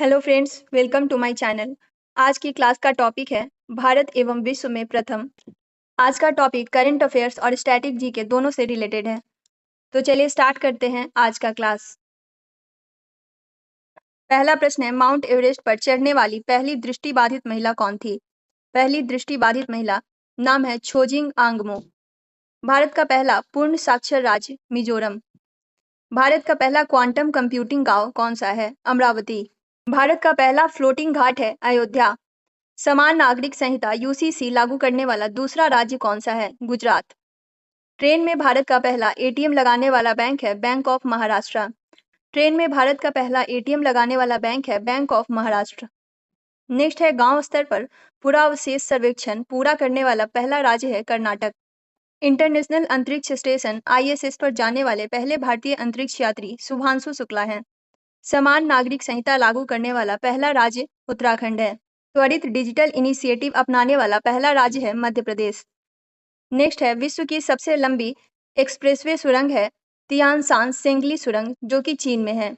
Hello friends, welcome to my channel. आज की class का टॉपिक है भारत एवं विश्व में प्रथम। आज का टॉपिक करंट अफेयर्स और स्टैटिक जी के दोनों से रिलेटेड है। तो चलिए स्टार्ट करते हैं आज का क्लास। पहला प्रश्न है, माउंट एवरेस्ट पर चढ़ने वाली पहली दृष्टिबाधित महिला कौन थी? पहली दृष्टिबाधित महिला नाम है छोजिंग आंगमो। भारत का पहला पूर्ण साक्षर राज्य मिजोरम। भारत का पहला क्वांटम कंप्यूटिंग गांव कौन सा है? अमरावती। भारत का पहला फ्लोटिंग घाट है अयोध्या। समान नागरिक संहिता यूसीसी लागू करने वाला दूसरा राज्य कौन सा है? गुजरात। ट्रेन में भारत का पहला एटीएम लगाने वाला बैंक है बैंक ऑफ महाराष्ट्र। ट्रेन में भारत का पहला एटीएम लगाने वाला बैंक है बैंक ऑफ महाराष्ट्र। नेक्स्ट है, गांव स्तर पर पुरावशेष सर्वेक्षण पूरा करने वाला पहला राज्य है कर्नाटक। इंटरनेशनल अंतरिक्ष स्टेशन आईएसएस पर जाने वाले पहले भारतीय अंतरिक्ष यात्री शुभांशु शुक्ला हैं। समान नागरिक संहिता लागू करने वाला पहला राज्य उत्तराखंड है। त्वरित डिजिटल इनिशिएटिव अपनाने वाला पहला राज्य है मध्य प्रदेश। नेक्स्ट है, विश्व की सबसे लंबी एक्सप्रेसवे सुरंग है तियानशान सेंगली सुरंग, जो कि चीन में है।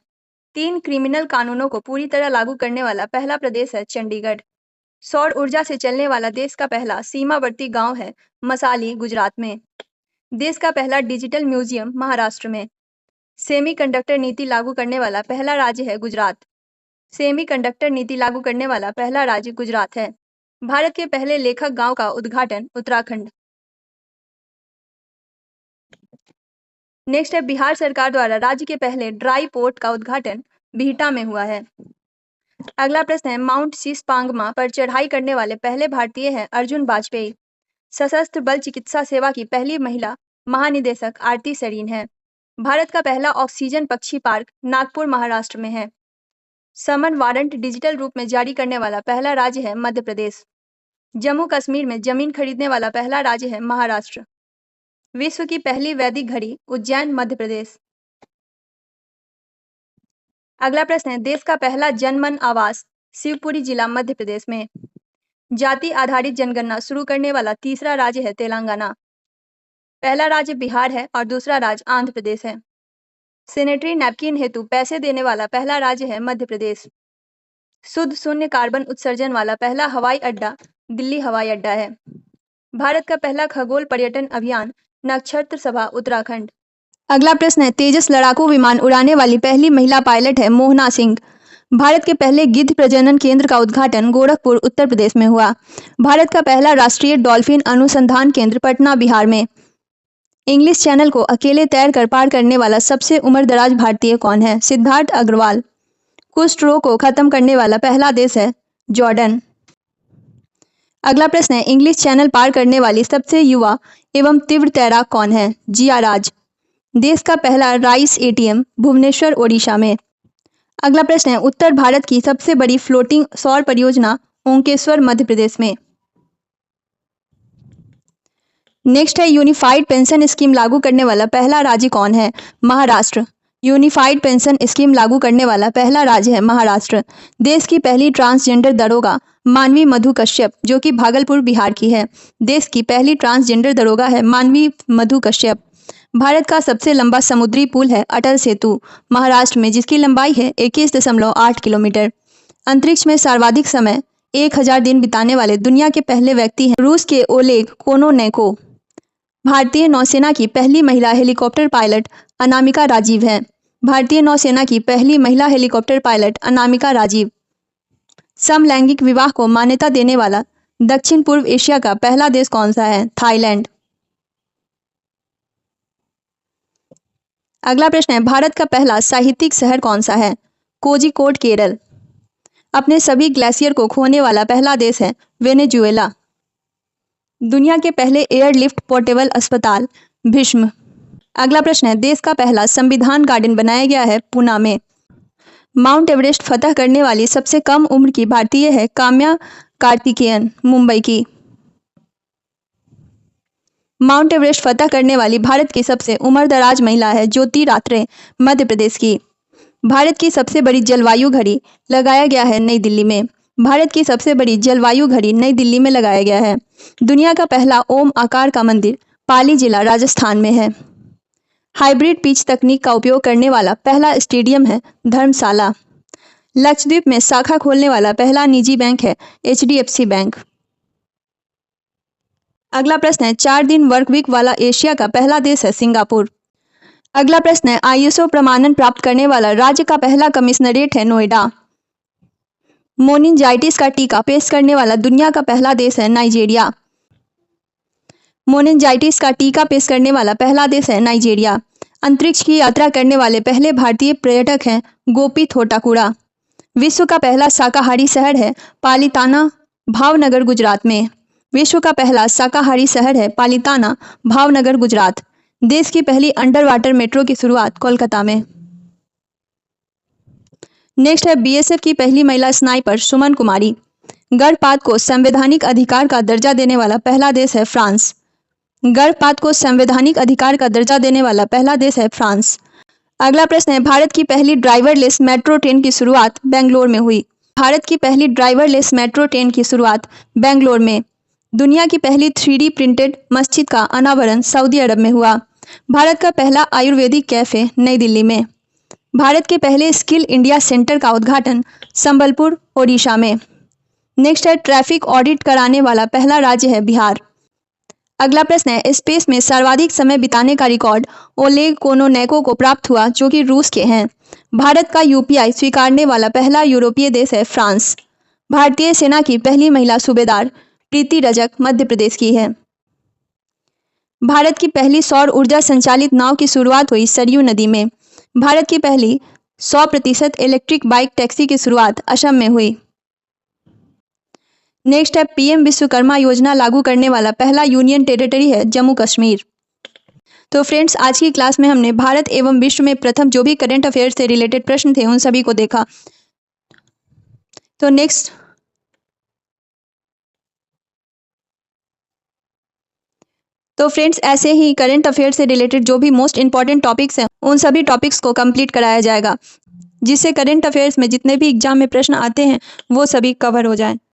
3 क्रिमिनल कानूनों को पूरी तरह लागू करने वाला पहला प्रदेश है चंडीगढ़। सौर ऊर्जा से चलने वाला देश का पहला सीमावर्ती गांव है मसाली, गुजरात में। देश का पहला डिजिटल म्यूजियम महाराष्ट्र में। सेमीकंडक्टर नीति लागू करने वाला पहला राज्य है गुजरात। सेमीकंडक्टर नीति लागू करने वाला पहला राज्य गुजरात है। भारत के पहले लेखक गांव का उद्घाटन उत्तराखंड। नेक्स्ट है, बिहार सरकार द्वारा राज्य के पहले ड्राई पोर्ट का उद्घाटन बिहटा में हुआ है। अगला प्रश्न है, माउंट शीशपांगमा पर चढ़ाई करने वाले पहले भारतीय हैं अर्जुन वाजपेयी। सशस्त्र बल चिकित्सा सेवा की पहली महिला महानिदेशक आरती सरीन है। भारत का पहला ऑक्सीजन पक्षी पार्क नागपुर, महाराष्ट्र में है। समन वारंट डिजिटल रूप में जारी करने वाला पहला राज्य है मध्य प्रदेश। जम्मू कश्मीर में जमीन खरीदने वाला पहला राज्य है महाराष्ट्र। विश्व की पहली वैदिक घड़ी उज्जैन, मध्य प्रदेश। अगला प्रश्न है, देश का पहला जनमन आवास शिवपुरी जिला, मध्य प्रदेश में। जाति आधारित जनगणना शुरू करने वाला तीसरा राज्य है तेलंगाना। पहला राज्य बिहार है और दूसरा राज्य आंध्र प्रदेश है। सैनिटरी नैपकिन हेतु पैसे देने वाला पहला राज्य है मध्य प्रदेश। शुद्ध शून्य कार्बन उत्सर्जन वाला पहला हवाई अड्डा दिल्ली हवाई अड्डा है। भारत का पहला खगोल पर्यटन अभियान नक्षत्र सभा, उत्तराखंड। अगला प्रश्न है, तेजस लड़ाकू विमान उड़ाने वाली पहली महिला पायलट है मोहना सिंह। भारत के पहले गिद्ध प्रजनन केंद्र का उद्घाटन गोरखपुर, उत्तर प्रदेश में हुआ। भारत का पहला राष्ट्रीय डॉल्फिन अनुसंधान केंद्र पटना, बिहार में। इंग्लिश चैनल को अकेले तैर कर पार करने वाला सबसे उम्रदराज भारतीय कौन है? सिद्धार्थ अग्रवाल। कुष्ठ रोग को खत्म करने वाला पहला देश है जॉर्डन। अगला प्रश्न है, इंग्लिश चैनल पार करने वाली सबसे युवा एवं तीव्र तैराक कौन है? जिया राज। देश का पहला राइस एटीएम भुवनेश्वर, ओडिशा में। अगला प्रश्न है, उत्तर भारत की सबसे बड़ी फ्लोटिंग सौर परियोजना ओंकेश्वर, मध्य प्रदेश में। नेक्स्ट है, यूनिफाइड पेंशन स्कीम लागू करने वाला पहला राज्य कौन है? महाराष्ट्र। यूनिफाइड पेंशन स्कीम लागू करने वाला पहला राज्य है महाराष्ट्र। देश की पहली ट्रांसजेंडर दरोगा मानवी मधु कश्यप, जो कि भागलपुर, बिहार की है। देश की पहली ट्रांसजेंडर दरोगा है मानवी मधु कश्यप। भारत का सबसे लंबा समुद्री पुल है अटल सेतु, महाराष्ट्र में, जिसकी लंबाई है 21.8 किलोमीटर। अंतरिक्ष में सर्वाधिक समय 1000 दिन बिताने वाले दुनिया के पहले व्यक्ति हैं रूस के ओलेग कोनोनेको। भारतीय नौसेना की पहली महिला हेलीकॉप्टर पायलट अनामिका राजीव है। भारतीय नौसेना की पहली महिला हेलीकॉप्टर पायलट अनामिका राजीव। समलैंगिक विवाह को मान्यता देने वाला दक्षिण पूर्व एशिया का पहला देश कौन सा है? थाईलैंड। अगला प्रश्न है, भारत का पहला साहित्यिक शहर कौन सा है? कोझिकोड, केरल। अपने सभी ग्लेशियर को खोने वाला पहला देश है वेनेजुएला। दुनिया के पहले एयरलिफ्ट पोर्टेबल अस्पताल भीष्म। अगला प्रश्न है, देश का पहला संविधान गार्डन बनाया गया है पूना में। माउंट एवरेस्ट फतह करने वाली सबसे कम उम्र की भारतीय है काम्या कार्तिकेयन, मुंबई की। माउंट एवरेस्ट फतह करने वाली भारत की सबसे उम्रदराज महिला है ज्योति रात्रे, मध्य प्रदेश की। भारत की सबसे बड़ी जलवायु घड़ी लगाया गया है नई दिल्ली में। भारत की सबसे बड़ी जलवायु घड़ी नई दिल्ली में लगाया गया है। दुनिया का पहला ओम आकार का मंदिर पाली जिला, राजस्थान में है। हाइब्रिड पिच तकनीक का उपयोग करने वाला पहला स्टेडियम है धर्मशाला। लक्षद्वीप में शाखा खोलने वाला पहला निजी बैंक है HDFC बैंक। अगला प्रश्न है 4 दिन वर्क वीक वाला एशिया का पहला देश है सिंगापुर। अगला प्रश्न है ISO प्रमाणन प्राप्त करने वाला राज्य का पहला कमिश्नरेट है नोएडा। मोनिंजाइटिस का टीका पेश करने वाला दुनिया का पहला देश है नाइजीरिया। मोनिंजाइटिस का टीका पेश करने वाला पहला देश है नाइजीरिया। अंतरिक्ष की यात्रा करने वाले पहले भारतीय पर्यटक हैं गोपी थोटाकुड़ा। विश्व का पहला शाकाहारी शहर है पालिताना, भावनगर, गुजरात में। विश्व का पहला शाकाहारी शहर है पालिताना, भावनगर, गुजरात। देश की पहली अंडर वाटर मेट्रो की शुरुआत कोलकाता में। नेक्स्ट है BSF की पहली महिला स्नाइपर सुमन कुमारी। गर्भपात को संवैधानिक अधिकार का दर्जा देने वाला पहला देश है फ्रांस। गर्भपात को संवैधानिक अधिकार का दर्जा देने वाला पहला देश है फ्रांस। अगला प्रश्न है भारत की पहली ड्राइवरलेस मेट्रो ट्रेन की शुरुआत बेंगलोर में हुई। भारत की पहली ड्राइवरलेस मेट्रो ट्रेन की शुरुआत बेंगलोर में। दुनिया की पहली 3D प्रिंटेड मस्जिद का अनावरण सऊदी अरब में हुआ। भारत का पहला आयुर्वेदिक कैफे नई दिल्ली में। भारत के पहले स्किल इंडिया सेंटर का उद्घाटन संबलपुर, ओडिशा में। नेक्स्ट है ट्रैफिक ऑडिट कराने वाला पहला राज्य है बिहार। अगला प्रश्न है स्पेस में सर्वाधिक समय बिताने का रिकॉर्ड ओलेग कोनोनेको को प्राप्त हुआ जो कि रूस के हैं। भारत का UPI स्वीकारने वाला पहला यूरोपीय देश है फ्रांस। भारतीय सेना की पहली महिला सूबेदार प्रीति रजक मध्य प्रदेश की है। भारत की पहली सौर ऊर्जा संचालित नाव की शुरुआत हुई सरयू नदी में। भारत की पहली 100% इलेक्ट्रिक बाइक टैक्सी की शुरुआत असम में हुई। नेक्स्ट है PM विश्वकर्मा योजना लागू करने वाला पहला यूनियन टेरिटरी है जम्मू कश्मीर। तो फ्रेंड्स आज की क्लास में हमने भारत एवं विश्व में प्रथम जो भी करंट अफेयर से रिलेटेड प्रश्न थे उन सभी को देखा। तो नेक्स्ट फ्रेंड्स ऐसे ही करंट अफेयर से रिलेटेड जो भी मोस्ट इंपॉर्टेंट टॉपिक्स हैं उन सभी टॉपिक्स को कंप्लीट कराया जाएगा जिससे करंट अफेयर्स में जितने भी एग्जाम में प्रश्न आते हैं वो सभी कवर हो जाएं।